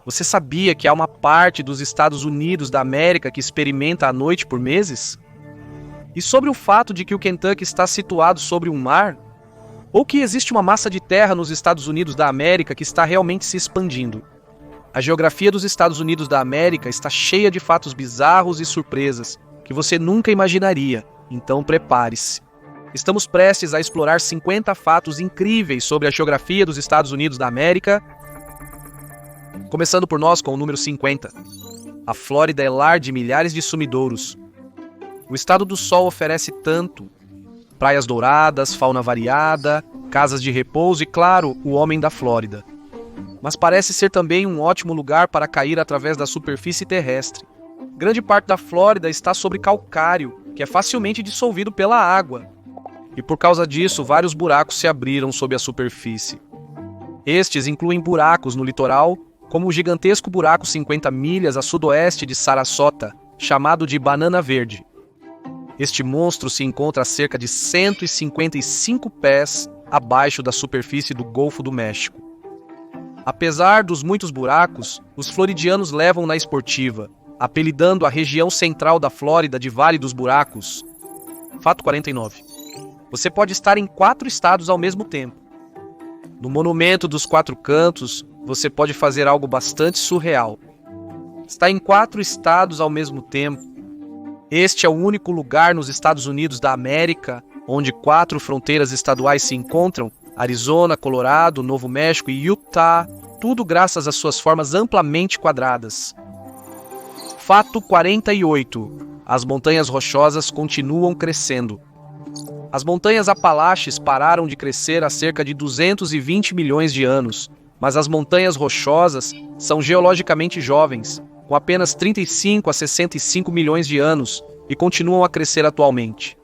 Você sabia que há uma parte dos Estados Unidos da América que experimenta a noite por meses? E sobre o fato de que o Kentucky está situado sobre um mar? Ou que existe uma massa de terra nos Estados Unidos da América que está realmente se expandindo? A geografia dos Estados Unidos da América está cheia de fatos bizarros e surpresas que você nunca imaginaria, então prepare-se. Estamos prestes a explorar 50 fatos incríveis sobre a geografia dos Estados Unidos da América, começando por nós com o número 50. A Flórida é lar de milhares de sumidouros. O estado do Sol oferece tanto: praias douradas, fauna variada, casas de repouso e, claro, o homem da Flórida. Mas parece ser também um ótimo lugar para cair através da superfície terrestre. Grande parte da Flórida está sobre calcário, que é facilmente dissolvido pela água. E por causa disso, vários buracos se abriram sob a superfície. Estes incluem buracos no litoral, como o gigantesco buraco 50 milhas a sudoeste de Sarasota, chamado de Banana Verde. Este monstro se encontra a cerca de 155 pés abaixo da superfície do Golfo do México. Apesar dos muitos buracos, os floridianos levam na esportiva, apelidando a região central da Flórida de Vale dos Buracos. Fato 49. Você pode estar em 4 estados ao mesmo tempo. No Monumento dos Quatro Cantos, você pode fazer algo bastante surreal. Está em 4 estados ao mesmo tempo. Este é o único lugar nos Estados Unidos da América onde 4 fronteiras estaduais se encontram: Arizona, Colorado, Novo México e Utah, tudo graças às suas formas amplamente quadradas. Fato 48. As montanhas rochosas continuam crescendo. As montanhas Apalaches pararam de crescer há cerca de 220 milhões de anos, mas as montanhas rochosas são geologicamente jovens, com apenas 35 a 65 milhões de anos, e continuam a crescer atualmente.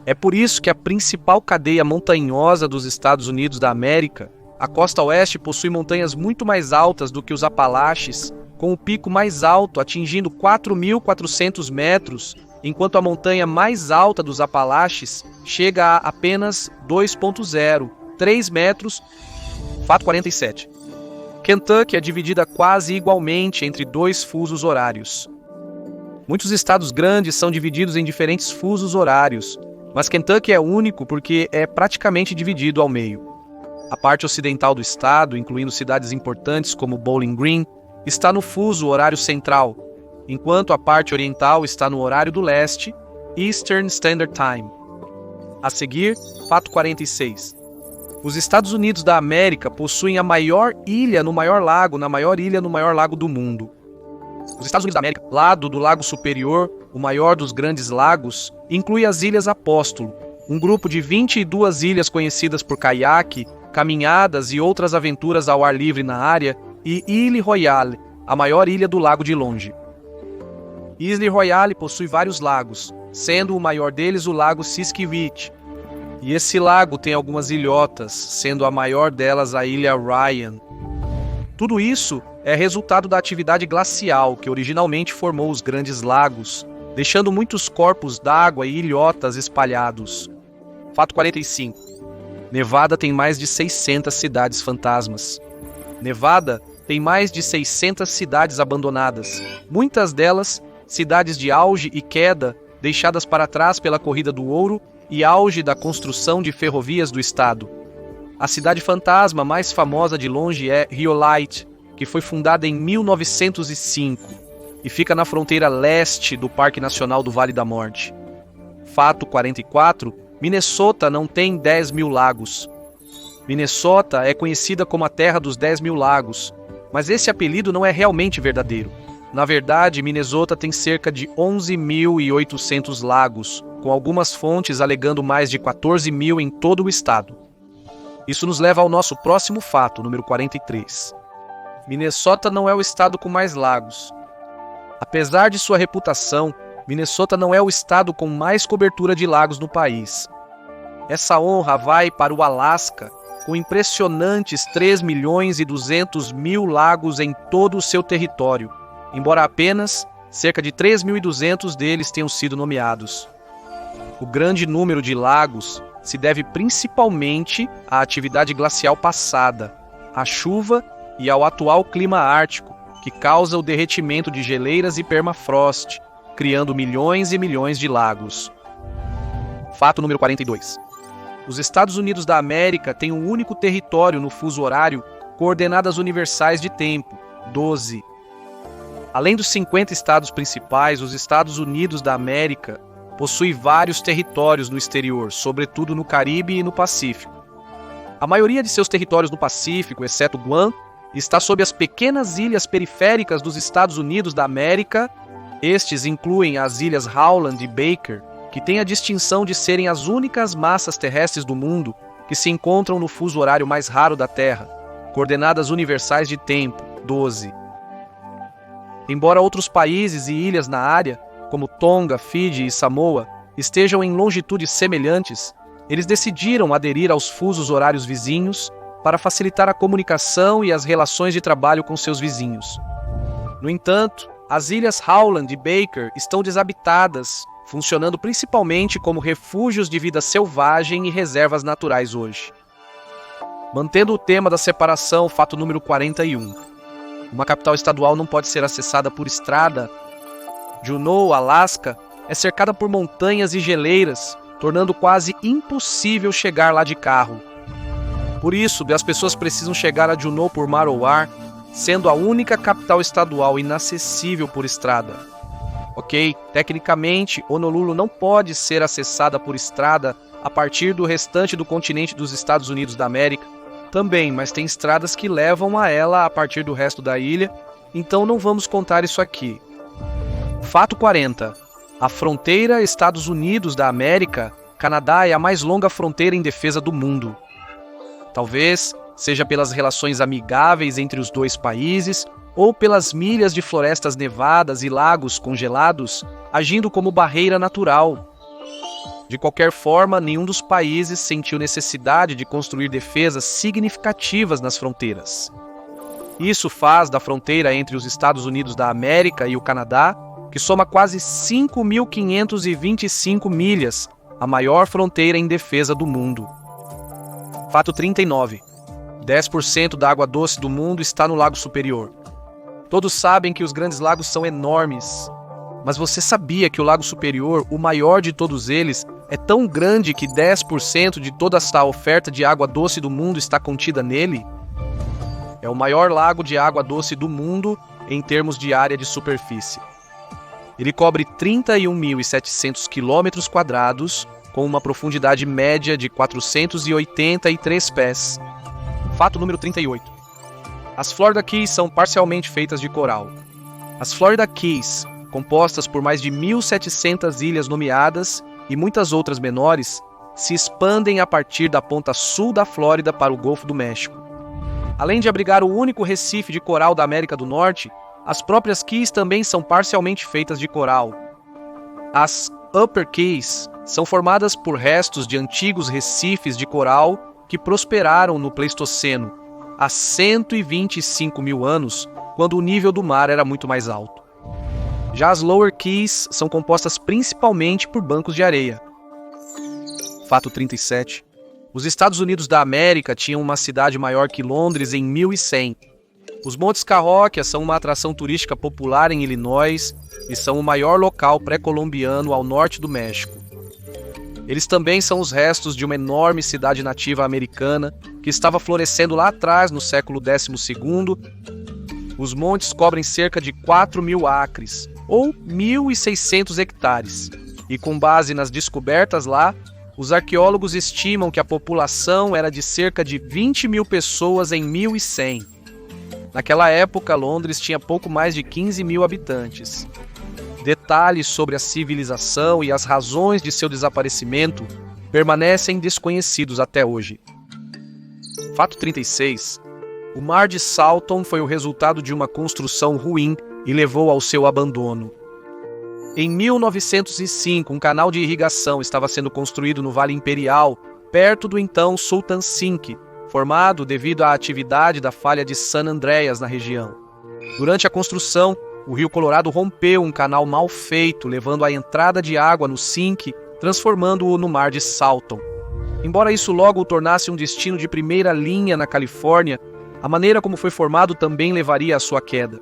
É por isso que a principal cadeia montanhosa dos Estados Unidos da América, a costa oeste, possui montanhas muito mais altas do que os Apalaches, com o pico mais alto atingindo 4.400 metros, enquanto a montanha mais alta dos Apalaches chega a apenas 2.0, 3 metros. Fato 47. Kentucky é dividida quase igualmente entre 2 fusos horários. Muitos estados grandes são divididos em diferentes fusos horários, mas Kentucky é único porque é praticamente dividido ao meio. A parte ocidental do estado, incluindo cidades importantes como Bowling Green, está no fuso horário central, enquanto a parte oriental está no horário do leste, Eastern Standard Time. A seguir, fato 46. Os Estados Unidos da América possuem a maior ilha no maior lago, na maior ilha no maior lago do mundo. Os Estados Unidos da América, lado do Lago Superior, o maior dos grandes lagos, inclui as Ilhas Apóstolo, um grupo de 22 ilhas conhecidas por caiaque, caminhadas e outras aventuras ao ar livre na área, e Ile Royale, a maior ilha do lago de longe. Ile Royale possui vários lagos, sendo o maior deles o Lago Siskiwit. E esse lago tem algumas ilhotas, sendo a maior delas a Ilha Ryan. Tudo isso é resultado da atividade glacial que originalmente formou os grandes lagos, deixando muitos corpos d'água e ilhotas espalhados. Fato 45. Nevada tem mais de 600 cidades fantasmas. Nevada tem mais de 600 cidades abandonadas, muitas delas cidades de auge e queda deixadas para trás pela corrida do ouro e auge da construção de ferrovias do estado. A cidade fantasma mais famosa de longe é Rhyolite, que foi fundada em 1905 e fica na fronteira leste do Parque Nacional do Vale da Morte. Fato 44. Minnesota não tem 10 mil lagos. Minnesota é conhecida como a terra dos 10 mil lagos, mas esse apelido não é realmente verdadeiro. Na verdade, Minnesota tem cerca de 11.800 lagos, com algumas fontes alegando mais de 14 mil em todo o estado. Isso nos leva ao nosso próximo fato, número 43. Minnesota não é o estado com mais lagos. Apesar de sua reputação, Minnesota não é o estado com mais cobertura de lagos no país. Essa honra vai para o Alasca, com impressionantes 3.200.000 lagos em todo o seu território, embora apenas cerca de 3.200 deles tenham sido nomeados. O grande número de lagos se deve principalmente à atividade glacial passada, à chuva e ao atual clima ártico, que causa o derretimento de geleiras e permafrost, criando milhões e milhões de lagos. Fato número 42. Os Estados Unidos da América têm um único território no fuso horário coordenadas universais de tempo, 12. Além dos 50 estados principais, os Estados Unidos da América possuem vários territórios no exterior, sobretudo no Caribe e no Pacífico. A maioria de seus territórios no Pacífico, exceto Guam, está sob as pequenas ilhas periféricas dos Estados Unidos da América. Estes incluem as ilhas Howland e Baker, que têm a distinção de serem as únicas massas terrestres do mundo que se encontram no fuso horário mais raro da Terra, coordenadas universais de tempo, 12. Embora outros países e ilhas na área, como Tonga, Fiji e Samoa, estejam em longitudes semelhantes, eles decidiram aderir aos fusos horários vizinhos para facilitar a comunicação e as relações de trabalho com seus vizinhos. No entanto, as ilhas Howland e Baker estão desabitadas, funcionando principalmente como refúgios de vida selvagem e reservas naturais hoje. Mantendo o tema da separação, fato número 41. Uma capital estadual não pode ser acessada por estrada. Juneau, Alasca, é cercada por montanhas e geleiras, tornando quase impossível chegar lá de carro. Por isso, as pessoas precisam chegar a Juneau por mar ou ar, sendo a única capital estadual inacessível por estrada. Ok, tecnicamente, Honolulu não pode ser acessada por estrada a partir do restante do continente dos Estados Unidos da América, também, mas tem estradas que levam a ela a partir do resto da ilha, então não vamos contar isso aqui. Fato 40. A fronteira Estados Unidos da América, Canadá é a mais longa fronteira em defesa do mundo. Talvez seja pelas relações amigáveis entre os dois países ou pelas milhas de florestas nevadas e lagos congelados agindo como barreira natural. De qualquer forma, nenhum dos países sentiu necessidade de construir defesas significativas nas fronteiras. Isso faz da fronteira entre os Estados Unidos da América e o Canadá, que soma quase 5.525 milhas, a maior fronteira em defesa do mundo. Fato 39. 10% da água doce do mundo está no Lago Superior. Todos sabem que os grandes lagos são enormes, mas você sabia que o Lago Superior, o maior de todos eles, é tão grande que 10% de toda essa oferta de água doce do mundo está contida nele? É o maior lago de água doce do mundo em termos de área de superfície. Ele cobre 31.700 km², com uma profundidade média de 483 pés. Fato número 38. As Florida Keys são parcialmente feitas de coral. As Florida Keys, compostas por mais de 1.700 ilhas nomeadas e muitas outras menores, se expandem a partir da ponta sul da Flórida para o Golfo do México. Além de abrigar o único recife de coral da América do Norte, as próprias Keys também são parcialmente feitas de coral. As Upper Keys são formadas por restos de antigos recifes de coral que prosperaram no Pleistoceno, há 125 mil anos, quando o nível do mar era muito mais alto. Já as Lower Keys são compostas principalmente por bancos de areia. Fato 37. Os Estados Unidos da América tinham uma cidade maior que Londres em 1100. Os Montes Cahokia são uma atração turística popular em Illinois e são o maior local pré-colombiano ao norte do México. Eles também são os restos de uma enorme cidade nativa americana que estava florescendo lá atrás no século XII. Os montes cobrem cerca de 4.000 acres, ou 1.600 hectares, e com base nas descobertas lá, os arqueólogos estimam que a população era de cerca de 20.000 pessoas em 1100. Naquela época, Londres tinha pouco mais de 15.000 habitantes. Detalhes sobre a civilização e as razões de seu desaparecimento permanecem desconhecidos até hoje. Fato 36. O Mar de Salton foi o resultado de uma construção ruim e levou ao seu abandono. Em 1905, um canal de irrigação estava sendo construído no Vale Imperial, perto do então Sultan Sink, formado devido à atividade da falha de San Andreas na região. Durante a construção, o Rio Colorado rompeu um canal mal feito, levando a entrada de água no Sink, transformando-o no Mar de Salton. Embora isso logo o tornasse um destino de primeira linha na Califórnia, a maneira como foi formado também levaria à sua queda.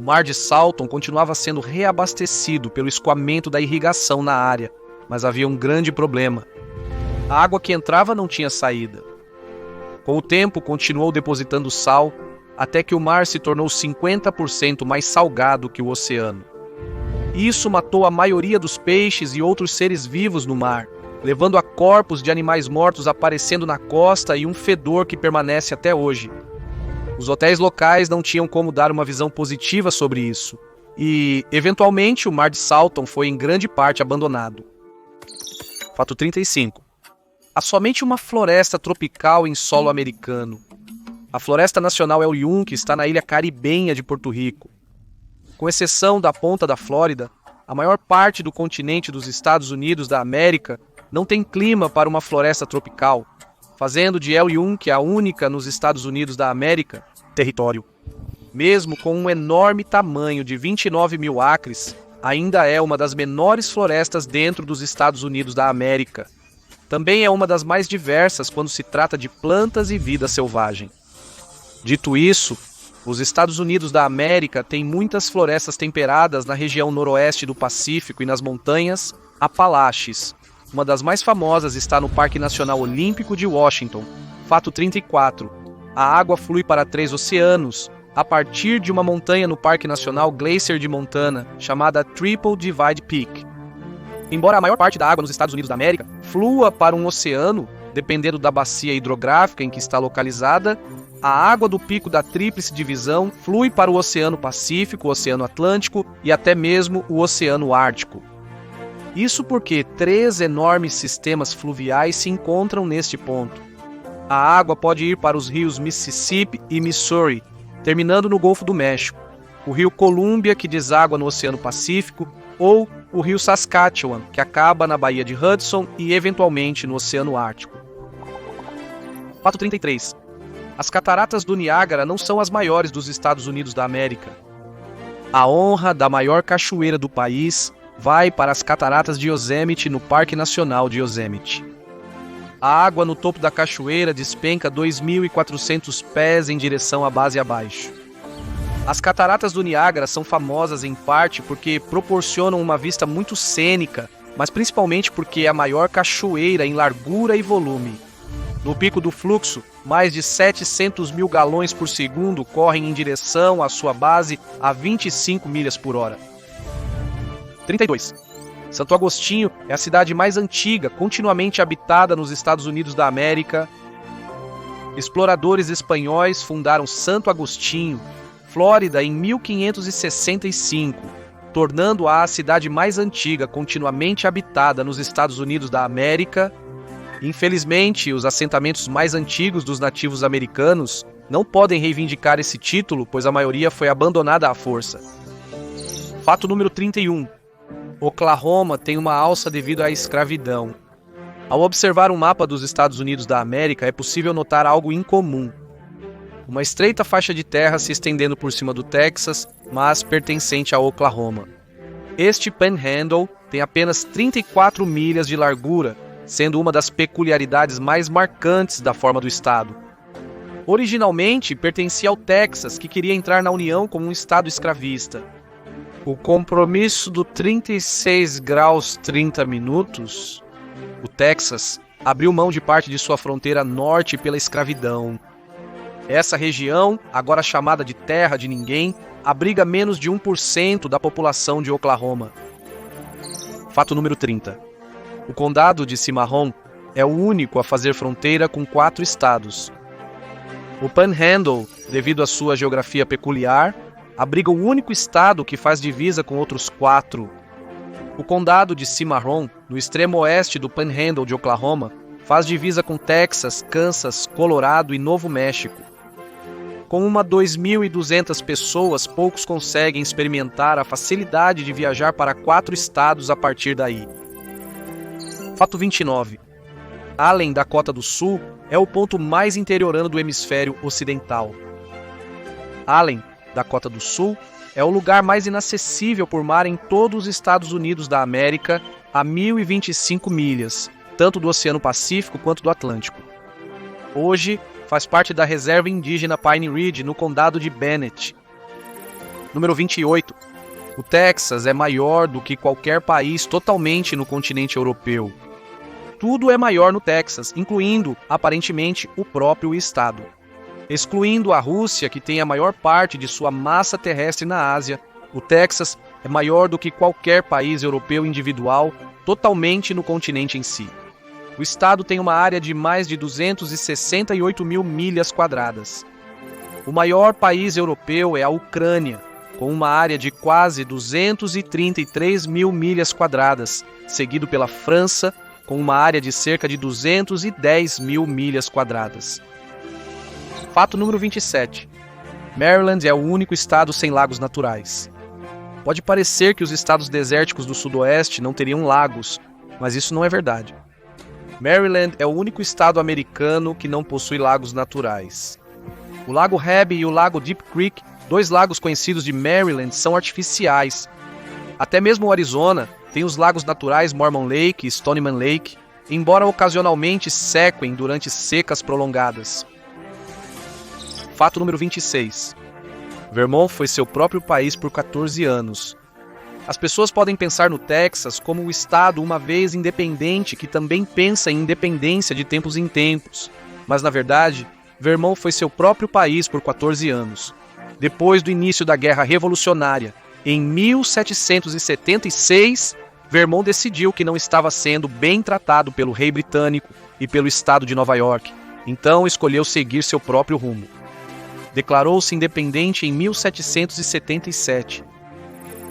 O mar de Salton continuava sendo reabastecido pelo escoamento da irrigação na área, mas havia um grande problema. A água que entrava não tinha saída. Com o tempo, continuou depositando sal, até que o mar se tornou 50% mais salgado que o oceano. Isso matou a maioria dos peixes e outros seres vivos no mar, levando a corpos de animais mortos aparecendo na costa e um fedor que permanece até hoje. Os hotéis locais não tinham como dar uma visão positiva sobre isso, e, eventualmente, o mar de Salton foi em grande parte abandonado. Fato 35. Há somente uma floresta tropical em solo americano. A Floresta Nacional El Yunque está na ilha caribenha de Porto Rico. Com exceção da ponta da Flórida, a maior parte do continente dos Estados Unidos da América não tem clima para uma floresta tropical, fazendo de El Yunque a única nos Estados Unidos da América território. Mesmo com um enorme tamanho de 29 mil acres, ainda é uma das menores florestas dentro dos Estados Unidos da América. Também é uma das mais diversas quando se trata de plantas e vida selvagem. Dito isso, os Estados Unidos da América têm muitas florestas temperadas na região noroeste do Pacífico e nas montanhas Apalaches. Uma das mais famosas está no Parque Nacional Olímpico de Washington. Fato 34. A água flui para 3 oceanos, a partir de uma montanha no Parque Nacional Glacier de Montana, chamada Triple Divide Peak. Embora a maior parte da água nos Estados Unidos da América flua para um oceano, dependendo da bacia hidrográfica em que está localizada, a água do pico da Tríplice Divisão flui para o Oceano Pacífico, o Oceano Atlântico e até mesmo o Oceano Ártico. Isso porque 3 enormes sistemas fluviais se encontram neste ponto. A água pode ir para os rios Mississippi e Missouri, terminando no Golfo do México, o rio Columbia, que deságua no Oceano Pacífico, ou o rio Saskatchewan, que acaba na Baía de Hudson e eventualmente no Oceano Ártico. Fato 33. As cataratas do Niágara não são as maiores dos Estados Unidos da América. A honra da maior cachoeira do país vai para as cataratas de Yosemite no Parque Nacional de Yosemite. A água no topo da cachoeira despenca 2.400 pés em direção à base abaixo. As cataratas do Niágara são famosas em parte porque proporcionam uma vista muito cênica, mas principalmente porque é a maior cachoeira em largura e volume. No pico do fluxo, mais de 700 mil galões por segundo correm em direção à sua base a 25 milhas por hora. 32. Santo Agostinho é a cidade mais antiga continuamente habitada nos Estados Unidos da América. Exploradores espanhóis fundaram Santo Agostinho, Flórida, em 1565, tornando-a a cidade mais antiga continuamente habitada nos Estados Unidos da América. Infelizmente, os assentamentos mais antigos dos nativos americanos não podem reivindicar esse título, pois a maioria foi abandonada à força. Fato número 31. Oklahoma tem uma alça devido à escravidão. Ao observar um mapa dos Estados Unidos da América, é possível notar algo incomum. Uma estreita faixa de terra se estendendo por cima do Texas, mas pertencente a Oklahoma. Este Panhandle tem apenas 34 milhas de largura, sendo uma das peculiaridades mais marcantes da forma do estado. Originalmente, pertencia ao Texas, que queria entrar na União como um estado escravista. O compromisso do 36 graus 30 minutos, o Texas abriu mão de parte de sua fronteira norte pela escravidão. Essa região, agora chamada de Terra de Ninguém, abriga menos de 1% da população de Oklahoma. Fato número 30. O condado de Cimarron é o único a fazer fronteira com 4 estados. O Panhandle, devido à sua geografia peculiar, abriga o único estado que faz divisa com outros 4. O condado de Cimarron, no extremo oeste do Panhandle de Oklahoma, faz divisa com Texas, Kansas, Colorado e Novo México. Com uma 2.200 pessoas, poucos conseguem experimentar a facilidade de viajar para 4 estados a partir daí. Fato 29. Allen, Dakota do Sul, é o ponto mais interiorano do hemisfério ocidental. Allen, Dakota do Sul, é o lugar mais inacessível por mar em todos os Estados Unidos da América, a 1.025 milhas, tanto do Oceano Pacífico quanto do Atlântico. Hoje, faz parte da reserva indígena Pine Ridge, no condado de Bennett. Número 28. O Texas é maior do que qualquer país totalmente no continente europeu. Tudo é maior no Texas, incluindo, aparentemente, o próprio estado. Excluindo a Rússia, que tem a maior parte de sua massa terrestre na Ásia, o Texas é maior do que qualquer país europeu individual totalmente no continente em si. O estado tem uma área de mais de 268 mil milhas quadradas. O maior país europeu é a Ucrânia, com uma área de quase 233 mil milhas quadradas, seguido pela França, com uma área de cerca de 210 mil milhas quadradas. Fato número 27. Maryland é o único estado sem lagos naturais. Pode parecer que os estados desérticos do sudoeste não teriam lagos, mas isso não é verdade. Maryland é o único estado americano que não possui lagos naturais. O Lago Hebb e o Lago Deep Creek, dois lagos conhecidos de Maryland, são artificiais. Até mesmo o Arizona tem os lagos naturais Mormon Lake e Stoneman Lake, embora ocasionalmente sequem durante secas prolongadas. Fato número 26. Vermont foi seu próprio país por 14 anos. As pessoas podem pensar no Texas como o estado uma vez independente que também pensa em independência de tempos em tempos, mas na verdade, Vermont foi seu próprio país por 14 anos. Depois do início da Guerra Revolucionária, em 1776, Vermont decidiu que não estava sendo bem tratado pelo rei britânico e pelo estado de Nova York, então escolheu seguir seu próprio rumo. Declarou-se independente em 1777.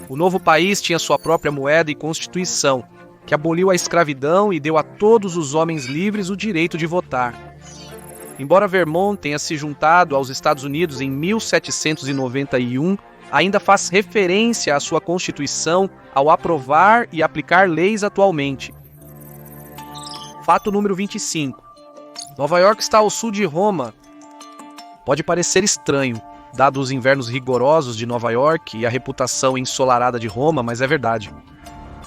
O novo país tinha sua própria moeda e constituição, que aboliu a escravidão e deu a todos os homens livres o direito de votar. Embora Vermont tenha se juntado aos Estados Unidos em 1791, ainda faz referência à sua Constituição ao aprovar e aplicar leis atualmente. Fato número 25. Nova York está ao sul de Roma. Pode parecer estranho, dado os invernos rigorosos de Nova York e a reputação ensolarada de Roma, mas é verdade.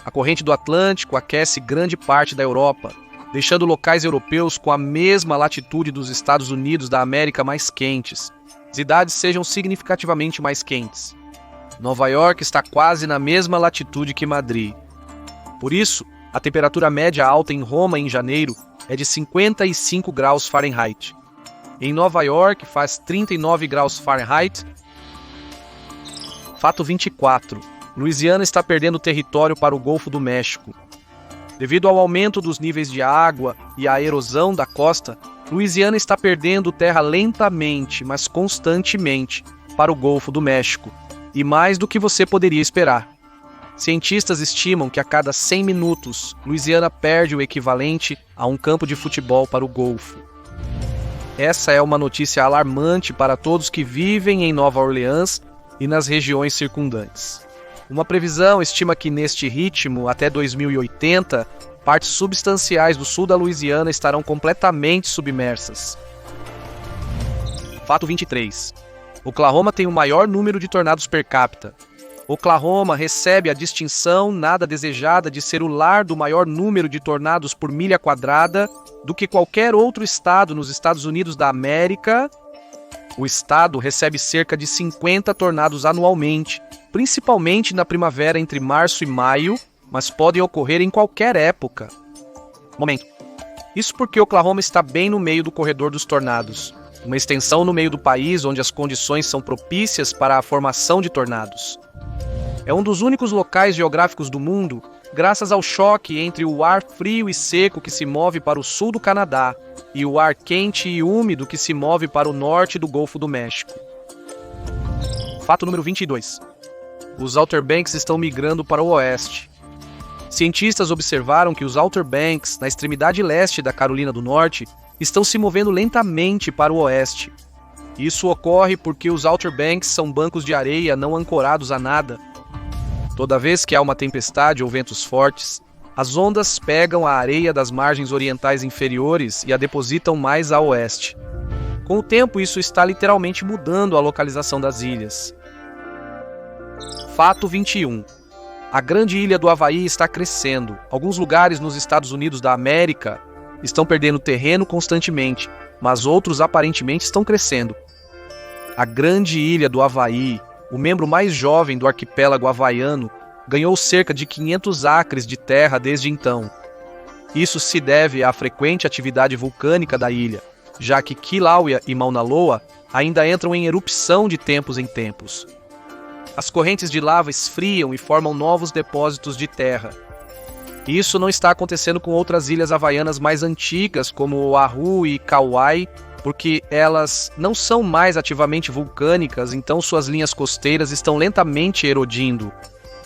A corrente do Atlântico aquece grande parte da Europa, deixando locais europeus com a mesma latitude dos Estados Unidos da América mais quentes. Cidades sejam significativamente mais quentes. Nova York está quase na mesma latitude que Madrid. Por isso, a temperatura média alta em Roma em janeiro é de 55 graus Fahrenheit. Em Nova York faz 39 graus Fahrenheit. Fato 24. Louisiana está perdendo território para o Golfo do México. Devido ao aumento dos níveis de água e à erosão da costa, Louisiana está perdendo terra lentamente, mas constantemente, para o Golfo do México, e mais do que você poderia esperar. Cientistas estimam que a cada 100 minutos, Louisiana perde o equivalente a um campo de futebol para o Golfo. Essa é uma notícia alarmante para todos que vivem em Nova Orleans e nas regiões circundantes. Uma previsão estima que neste ritmo, até 2080, partes substanciais do sul da Louisiana estarão completamente submersas. Fato 23. Oklahoma tem o maior número de tornados per capita. Oklahoma recebe a distinção nada desejada de ser o lar do maior número de tornados por milha quadrada do que qualquer outro estado nos Estados Unidos da América. O estado recebe cerca de 50 tornados anualmente, principalmente na primavera entre março e maio, mas podem ocorrer em qualquer época. Momento. Isso porque Oklahoma está bem no meio do corredor dos tornados, uma extensão no meio do país onde as condições são propícias para a formação de tornados. É um dos únicos locais geográficos do mundo, graças ao choque entre o ar frio e seco que se move para o sul do Canadá e o ar quente e úmido que se move para o norte do Golfo do México. Fato número 22. Os Outer Banks estão migrando para o oeste. Cientistas observaram que os Outer Banks, na extremidade leste da Carolina do Norte, estão se movendo lentamente para o oeste. Isso ocorre porque os Outer Banks são bancos de areia não ancorados a nada. Toda vez que há uma tempestade ou ventos fortes, as ondas pegam a areia das margens orientais inferiores e a depositam mais a oeste. Com o tempo, isso está literalmente mudando a localização das ilhas. Fato 21. A grande ilha do Havaí está crescendo. Alguns lugares nos Estados Unidos da América estão perdendo terreno constantemente, mas outros aparentemente estão crescendo. A grande ilha do Havaí, o membro mais jovem do arquipélago havaiano, ganhou cerca de 500 acres de terra desde então. Isso se deve à frequente atividade vulcânica da ilha, já que Kilauea e Mauna Loa ainda entram em erupção de tempos em tempos. As correntes de lava esfriam e formam novos depósitos de terra. Isso não está acontecendo com outras ilhas havaianas mais antigas, como Oahu e Kauai, porque elas não são mais ativamente vulcânicas, então suas linhas costeiras estão lentamente erodindo.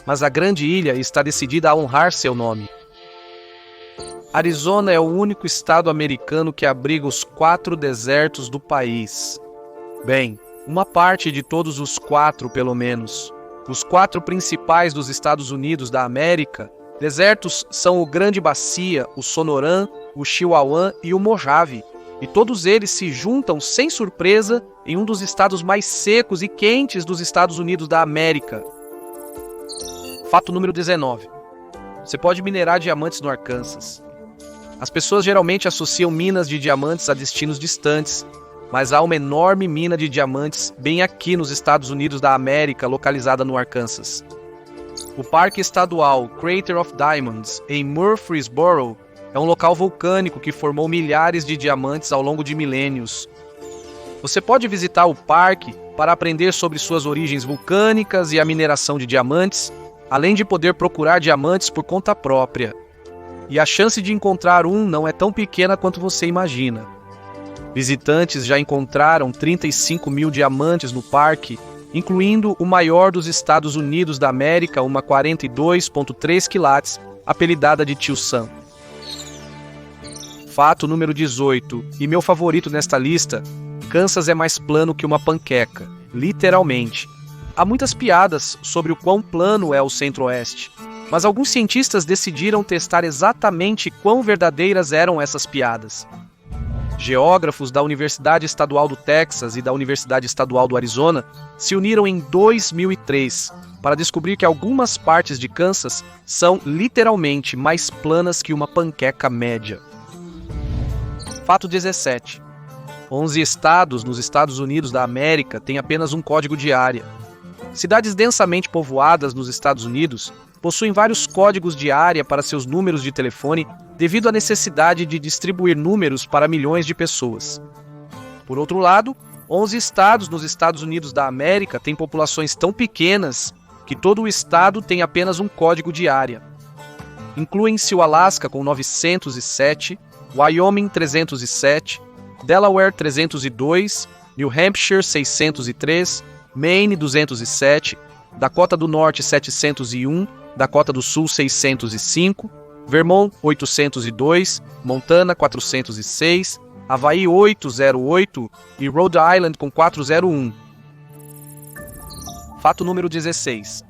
Mas a grande ilha está decidida a honrar seu nome. Arizona é o único estado americano que abriga os 4 desertos do país. Bem, uma parte de todos os 4, pelo menos. Os 4 principais dos Estados Unidos da América, desertos são o Grande Bacia, o Sonoran, o Chihuahuan e o Mojave, e todos eles se juntam sem surpresa em um dos estados mais secos e quentes dos Estados Unidos da América. Fato número 19. Você pode minerar diamantes no Arkansas. As pessoas geralmente associam minas de diamantes a destinos distantes, mas há uma enorme mina de diamantes bem aqui nos Estados Unidos da América, localizada no Arkansas. O Parque Estadual Crater of Diamonds, em Murfreesboro, é um local vulcânico que formou milhares de diamantes ao longo de milênios. Você pode visitar o parque para aprender sobre suas origens vulcânicas e a mineração de diamantes, além de poder procurar diamantes por conta própria. E a chance de encontrar um não é tão pequena quanto você imagina. Visitantes já encontraram 35 mil diamantes no parque, incluindo o maior dos Estados Unidos da América, uma 42,3 quilates, apelidada de Tio Sam. Fato número 18, e meu favorito nesta lista: Kansas é mais plano que uma panqueca, literalmente. Há muitas piadas sobre o quão plano é o Centro-Oeste, mas alguns cientistas decidiram testar exatamente quão verdadeiras eram essas piadas. Geógrafos da Universidade Estadual do Texas e da Universidade Estadual do Arizona se uniram em 2003 para descobrir que algumas partes de Kansas são literalmente mais planas que uma panqueca média. Fato 17. 11 estados nos Estados Unidos da América têm apenas um código de área. Cidades densamente povoadas nos Estados Unidos possuem vários códigos de área para seus números de telefone devido à necessidade de distribuir números para milhões de pessoas. Por outro lado, 11 estados nos Estados Unidos da América têm populações tão pequenas que todo o estado tem apenas um código de área. Incluem-se o Alasca com 907, Wyoming 307, Delaware 302, New Hampshire 603, Maine 207, Dakota do Norte 701, Dakota do Sul 605, Vermont 802, Montana 406, Havaí 808 e Rhode Island com 401. Fato número 16.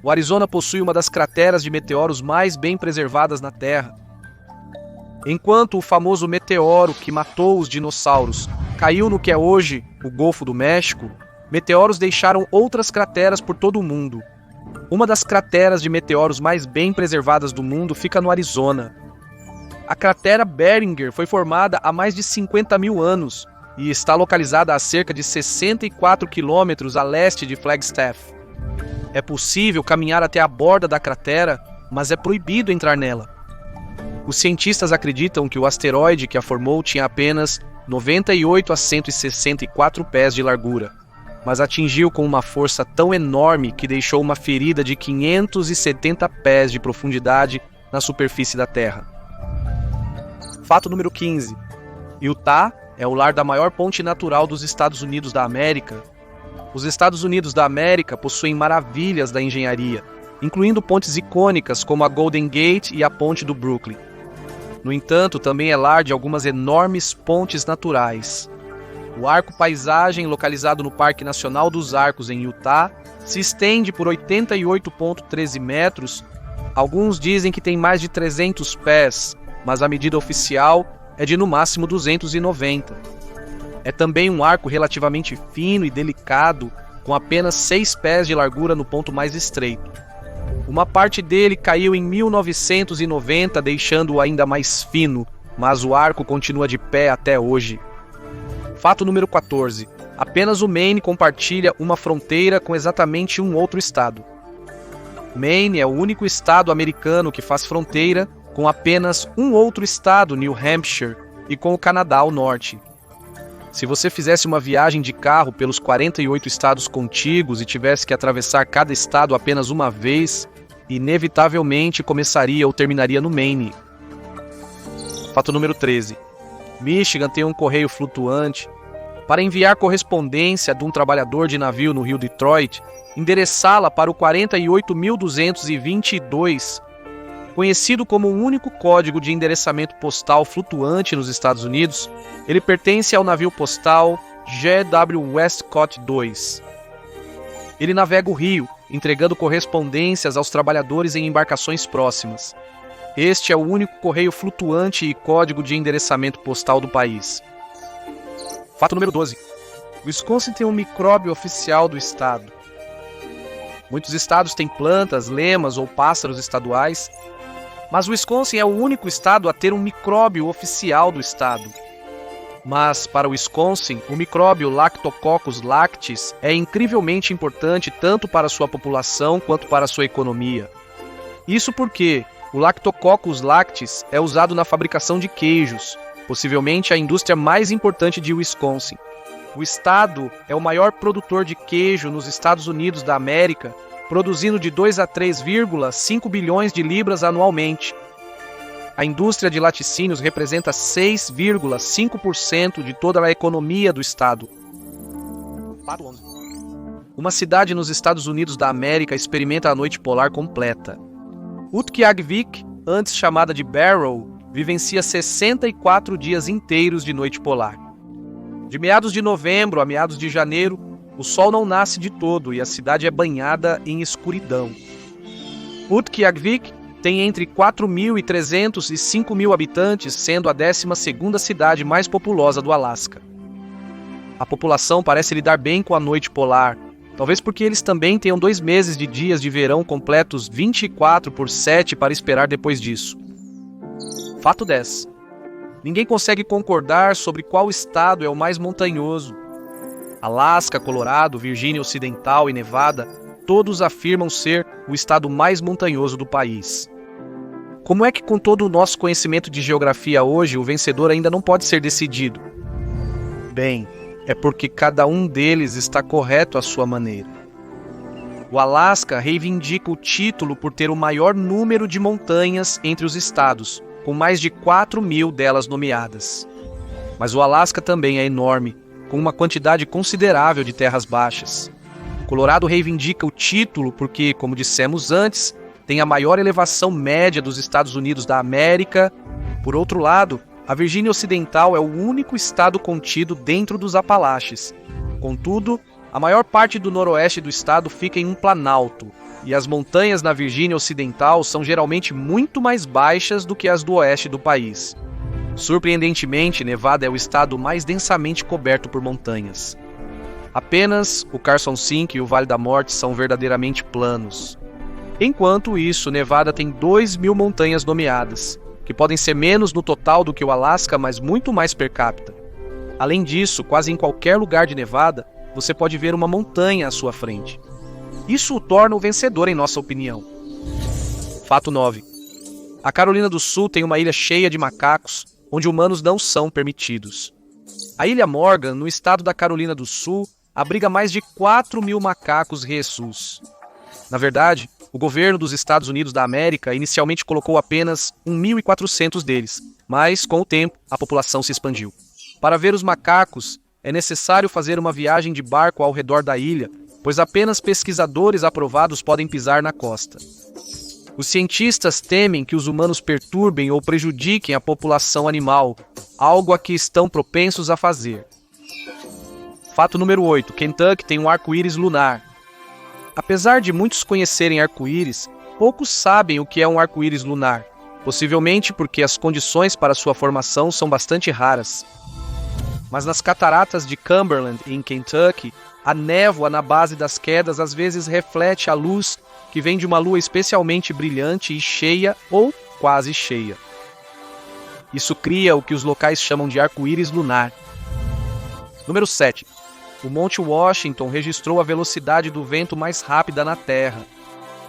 O Arizona possui uma das crateras de meteoros mais bem preservadas na Terra. Enquanto o famoso meteoro que matou os dinossauros caiu no que é hoje o Golfo do México, meteoros deixaram outras crateras por todo o mundo. Uma das crateras de meteoros mais bem preservadas do mundo fica no Arizona. A cratera Beringer foi formada há mais de 50 mil anos e está localizada a cerca de 64 quilômetros a leste de Flagstaff. É possível caminhar até a borda da cratera, mas é proibido entrar nela. Os cientistas acreditam que o asteroide que a formou tinha apenas 98 a 164 pés de largura, mas atingiu com uma força tão enorme que deixou uma ferida de 570 pés de profundidade na superfície da Terra. Fato número 15. Utah é o lar da maior ponte natural dos Estados Unidos da América. Os Estados Unidos da América possuem maravilhas da engenharia, incluindo pontes icônicas como a Golden Gate e a Ponte do Brooklyn. No entanto, também é lar de algumas enormes pontes naturais. O Arco Paisagem, localizado no Parque Nacional dos Arcos, em Utah, se estende por 88,13 metros. Alguns dizem que tem mais de 300 pés, mas a medida oficial é de no máximo 290. É também um arco relativamente fino e delicado, com apenas 6 pés de largura no ponto mais estreito. Uma parte dele caiu em 1990, deixando-o ainda mais fino, mas o arco continua de pé até hoje. Fato número 14. Apenas o Maine compartilha uma fronteira com exatamente um outro estado. Maine é o único estado americano que faz fronteira com apenas um outro estado, New Hampshire, e com o Canadá ao norte. Se você fizesse uma viagem de carro pelos 48 estados contíguos e tivesse que atravessar cada estado apenas uma vez, inevitavelmente começaria ou terminaria no Maine. Fato número 13. Michigan tem um correio flutuante. Para enviar correspondência de um trabalhador de navio no rio Detroit, endereçá-la para o 48.222, conhecido como o único código de endereçamento postal flutuante nos Estados Unidos, ele pertence ao navio postal G.W. Westcott II. Ele navega o rio, entregando correspondências aos trabalhadores em embarcações próximas. Este é o único correio flutuante e código de endereçamento postal do país. Fato número 12. Wisconsin tem um micróbio oficial do estado. Muitos estados têm plantas, lemas ou pássaros estaduais, mas Wisconsin é o único estado a ter um micróbio oficial do estado. Mas, para Wisconsin, o micróbio Lactococcus lactis é incrivelmente importante tanto para sua população quanto para sua economia. Isso porque o Lactococcus lactis é usado na fabricação de queijos, possivelmente a indústria mais importante de Wisconsin. O estado é o maior produtor de queijo nos Estados Unidos da América, produzindo de 2 a 3,5 bilhões de libras anualmente. A indústria de laticínios representa 6,5% de toda a economia do estado. Uma cidade nos Estados Unidos da América experimenta a noite polar completa. Utqiagvik, antes chamada de Barrow, vivencia 64 dias inteiros de noite polar. De meados de novembro a meados de janeiro, o sol não nasce de todo e a cidade é banhada em escuridão. Utqiagvik tem entre 4.300 e 5.000 habitantes, sendo a 12ª cidade mais populosa do Alasca. A população parece lidar bem com a noite polar, talvez porque eles também tenham 2 meses de dias de verão completos 24/7 para esperar depois disso. Fato 10. Ninguém consegue concordar sobre qual estado é o mais montanhoso. Alasca, Colorado, Virgínia Ocidental e Nevada, todos afirmam ser o estado mais montanhoso do país. Como é que, com todo o nosso conhecimento de geografia hoje, o vencedor ainda não pode ser decidido? Bem, é porque cada um deles está correto à sua maneira. O Alasca reivindica o título por ter o maior número de montanhas entre os estados, com mais de 4.000 delas nomeadas. Mas o Alasca também é enorme, com uma quantidade considerável de terras baixas. Colorado reivindica o título porque, como dissemos antes, tem a maior elevação média dos Estados Unidos da América. Por outro lado, a Virgínia Ocidental é o único estado contido dentro dos Apalaches. Contudo, a maior parte do noroeste do estado fica em um planalto, e as montanhas na Virgínia Ocidental são geralmente muito mais baixas do que as do oeste do país. Surpreendentemente, Nevada é o estado mais densamente coberto por montanhas. Apenas o Carson Sink e o Vale da Morte são verdadeiramente planos. Enquanto isso, Nevada tem 2.000 montanhas nomeadas, que podem ser menos no total do que o Alasca, mas muito mais per capita. Além disso, quase em qualquer lugar de Nevada, você pode ver uma montanha à sua frente. Isso o torna o vencedor em nossa opinião. Fato 9. A Carolina do Sul tem uma ilha cheia de macacos, onde humanos não são permitidos. A Ilha Morgan, no estado da Carolina do Sul, abriga mais de 4.000 macacos rhesus. Na verdade, o governo dos Estados Unidos da América inicialmente colocou apenas 1.400 deles, mas, com o tempo, a população se expandiu. Para ver os macacos, é necessário fazer uma viagem de barco ao redor da ilha, pois apenas pesquisadores aprovados podem pisar na costa. Os cientistas temem que os humanos perturbem ou prejudiquem a população animal, algo a que estão propensos a fazer. Fato número 8. Kentucky tem um arco-íris lunar. Apesar de muitos conhecerem arco-íris, poucos sabem o que é um arco-íris lunar, possivelmente porque as condições para sua formação são bastante raras. Mas nas cataratas de Cumberland, em Kentucky, a névoa na base das quedas às vezes reflete a luz que vem de uma lua especialmente brilhante e cheia ou quase cheia. Isso cria o que os locais chamam de arco-íris lunar. Número 7. o Monte Washington registrou a velocidade do vento mais rápida na Terra.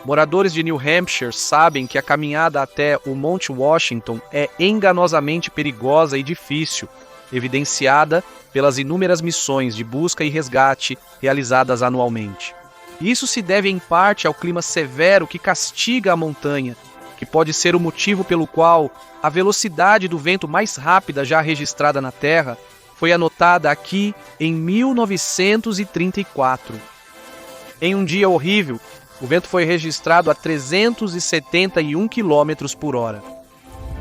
Moradores de New Hampshire sabem que a caminhada até o Monte Washington é enganosamente perigosa e difícil, evidenciada pelas inúmeras missões de busca e resgate realizadas anualmente. Isso se deve em parte ao clima severo que castiga a montanha, que pode ser o motivo pelo qual a velocidade do vento mais rápida já registrada na Terra foi anotada aqui em 1934. Em um dia horrível, o vento foi registrado a 371 km por hora.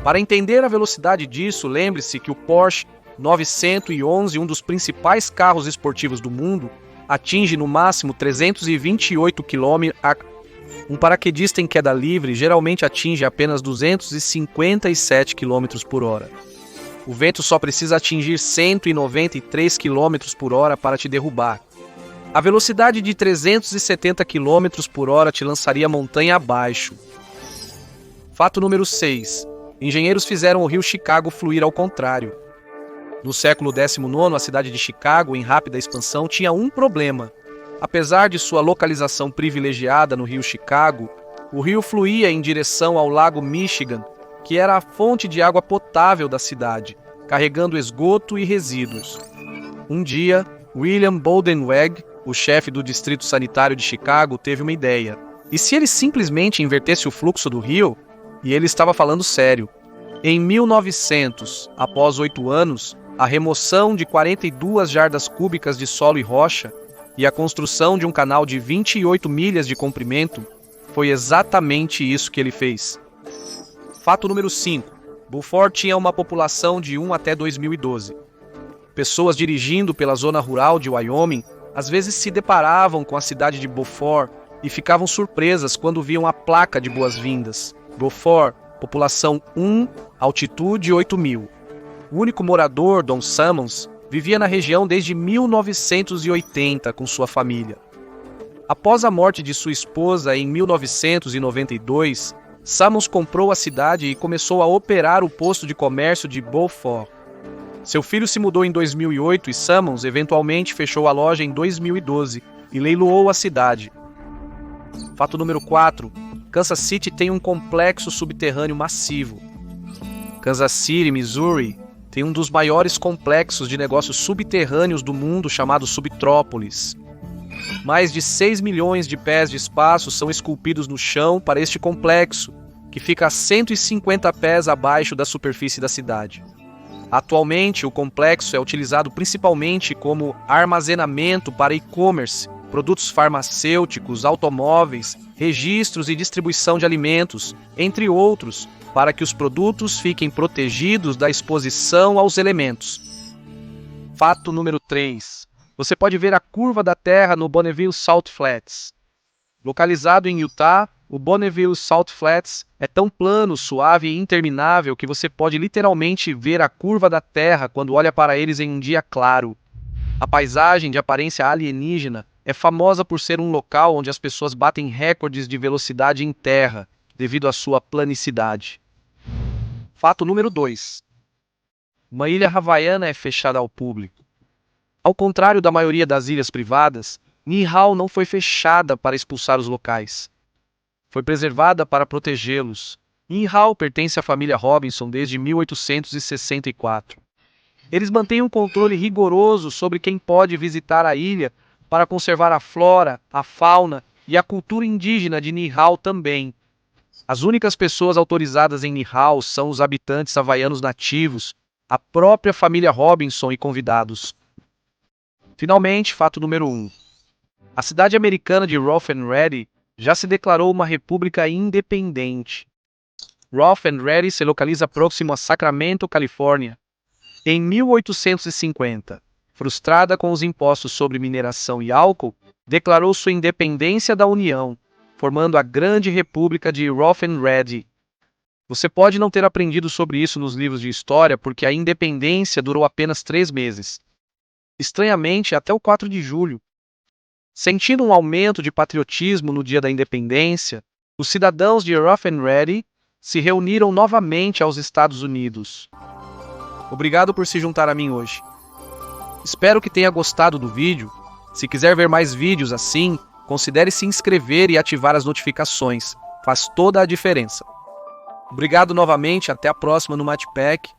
Para entender a velocidade disso, lembre-se que o Porsche 911, um dos principais carros esportivos do mundo, atinge no máximo 328 km. Um paraquedista em queda livre geralmente atinge apenas 257 km por hora. O vento só precisa atingir 193 km por hora para te derrubar. A velocidade de 370 km por hora te lançaria montanha abaixo. Fato número 6. Engenheiros fizeram o rio Chicago fluir ao contrário. No século XIX, a cidade de Chicago, em rápida expansão, tinha um problema. Apesar de sua localização privilegiada no rio Chicago, o rio fluía em direção ao lago Michigan, que era a fonte de água potável da cidade, carregando esgoto e resíduos. Um dia, William Bodenweg, o chefe do Distrito Sanitário de Chicago, teve uma ideia. E se ele simplesmente invertesse o fluxo do rio? E ele estava falando sério. Em 1900, após 8 anos, a remoção de 42 jardas cúbicas de solo e rocha e a construção de um canal de 28 milhas de comprimento, foi exatamente isso que ele fez. Fato número 5. Beaufort tinha uma população de 1 até 2012. Pessoas dirigindo pela zona rural de Wyoming às vezes se deparavam com a cidade de Beaufort e ficavam surpresas quando viam a placa de boas-vindas. Beaufort, população 1, altitude 8.000. O único morador, Don Sammons, vivia na região desde 1980 com sua família. Após a morte de sua esposa em 1992, Sammons comprou a cidade e começou a operar o posto de comércio de Beaufort. Seu filho se mudou em 2008 e Sammons eventualmente fechou a loja em 2012 e leiloou a cidade. Fato número 4. Kansas City tem um complexo subterrâneo massivo. Kansas City, Missouri, tem um dos maiores complexos de negócios subterrâneos do mundo chamado Subtrópolis. Mais de 6 milhões de pés de espaço são esculpidos no chão para este complexo, que fica a 150 pés abaixo da superfície da cidade. Atualmente, o complexo é utilizado principalmente como armazenamento para e-commerce, produtos farmacêuticos, automóveis, registros e distribuição de alimentos, entre outros, para que os produtos fiquem protegidos da exposição aos elementos. Fato número 3. Você pode ver a curva da Terra no Bonneville Salt Flats. Localizado em Utah, o Bonneville Salt Flats é tão plano, suave e interminável que você pode literalmente ver a curva da Terra quando olha para eles em um dia claro. A paisagem de aparência alienígena é famosa por ser um local onde as pessoas batem recordes de velocidade em terra, devido à sua planicidade. Fato número 2. Uma ilha havaiana é fechada ao público. Ao contrário da maioria das ilhas privadas, Niihau não foi fechada para expulsar os locais. Foi preservada para protegê-los. Niihau pertence à família Robinson desde 1864. Eles mantêm um controle rigoroso sobre quem pode visitar a ilha para conservar a flora, a fauna e a cultura indígena de Niihau também. As únicas pessoas autorizadas em Niihau são os habitantes havaianos nativos, a própria família Robinson e convidados. Finalmente, fato número 1. A cidade americana de Rough and Ready já se declarou uma república independente. Rough and Ready se localiza próximo a Sacramento, Califórnia. Em 1850, frustrada com os impostos sobre mineração e álcool, declarou sua independência da União, formando a Grande República de Rough and Ready. Você pode não ter aprendido sobre isso nos livros de história porque a independência durou apenas 3 meses. Estranhamente, até o 4 de julho. Sentindo um aumento de patriotismo no dia da independência, os cidadãos de Rough and Ready se reuniram novamente aos Estados Unidos. Obrigado por se juntar a mim hoje. Espero que tenha gostado do vídeo Se quiser ver mais vídeos assim, considere se inscrever e ativar as notificações. Faz toda a diferença. Obrigado novamente, até a próxima no Matpack.